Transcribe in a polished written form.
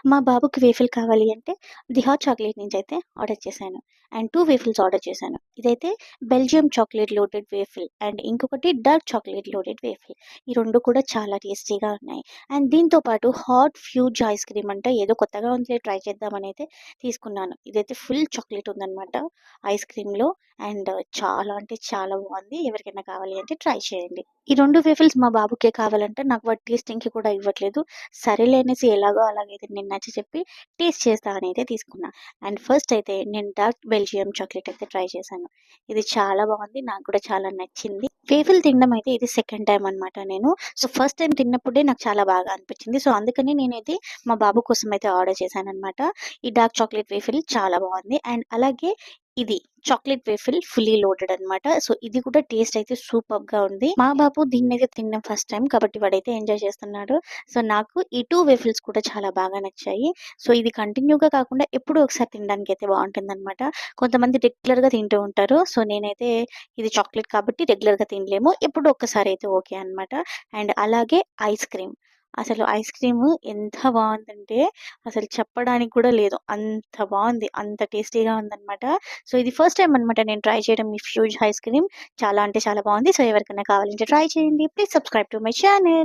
మా బాబుకి వేఫిల్ కావాలి అంటే ది హాట్ చాక్లేట్ నుంచయితే ఆర్డర్ చేశాను. అండ్ 2 వేఫిల్స్ ఆర్డర్ చేశాను. ఇదైతే బెల్జియం చాక్లేట్ లోటెడ్ వేఫిల్ అండ్ ఇంకొకటి డార్క్ చాక్లేట్ లోటెడ్ వేఫిల్. ఈ 2 కూడా చాలా టేస్టీగా ఉన్నాయి. అండ్ దీంతో పాటు హాట్ ఫ్యూజ్ ఐస్ క్రీమ్ అంట ఏదో కొత్తగా ఉందిలే ట్రై చేద్దామని అయితే తీసుకున్నాను. ఇదైతే ఫుల్ చాక్లేట్ ఉందనమాట ఐస్ క్రీమ్‌లో. అండ్ చాలా అంటే చాలా బావుంది. ఎవరికైనా కావాలి అంటే ట్రై చేయండి. ఈ 2 వేఫిల్స్ మా బాబుకే కావాలంట. నాకు వాడు టేస్టింగ్‌కి కూడా ఇవ్వట్లేదు. సరేలే అనేసి ఎలాగో అలాగైతే నేను నచ్చచెప్పి టేస్ట్ చేస్తా అని అయితే తీసుకున్నా. అండ్ ఫస్ట్ అయితే నేను డార్క్ బెల్జియం చాక్లేట్ అయితే ట్రై చేశాను. ఇది చాలా బాగుంది. నాకు కూడా చాలా నచ్చింది. వేఫిల్ తినడం అయితే ఇది సెకండ్ టైమ్ అనమాట నేను. సో, ఫస్ట్ టైమ్ తిన్నప్పుడే నాకు చాలా బాగా అనిపించింది. సో, అందుకని నేనైతే మా బాబు కోసం అయితే ఆర్డర్ చేశాననమాట. ఈ డార్క్ చాక్లేట్ వేఫిల్ చాలా బాగుంది. అండ్ అలాగే ఇది చాక్లేట్ వేఫిల్ ఫుల్లీ లోడెడ్ అనమాట. సో, ఇది కూడా టేస్ట్ అయితే సూపర్బ్‌గా ఉంది. మా బాబు దీన్నైతే తినడం ఫస్ట్ టైమ్ కాబట్టి వాడైతే ఎంజాయ్ చేస్తున్నాడు. సో, నాకు ఈ 2 వేఫిల్స్ కూడా చాలా బాగా నచ్చాయి. సో, ఇది కంటిన్యూగా కాకుండా ఎప్పుడో ఒకసారి తినడానికైతే బావుంటుందనమాట. కొంతమంది రెగ్యులర్‌గా తింటూ ఉంటారు. సో, నేనైతే ఇది చాక్లేట్ కాబట్టి రెగ్యులర్‌గా తినలేము. ఎప్పుడో ఒక్కసారి అయితే ఓకే అనమాట. అండ్ అలాగే ఐస్ క్రీమ్. అసలు ఐస్ క్రీము ఎంత బావుందంటే అసలు చెప్పడానికి కూడా లేదు. అంత బావుంది. అంత టేస్టీగా ఉందనమాట. సో, ఇది ఫస్ట్ టైమ్ అనమాట నేను ట్రై చేయడం ఈ ఫ్యూజ్ ఐస్ క్రీమ్. చాలా అంటే చాలా బావుంది. సో, ఎవరికైనా కావాలంటే ట్రై చేయండి. Please subscribe to my channel.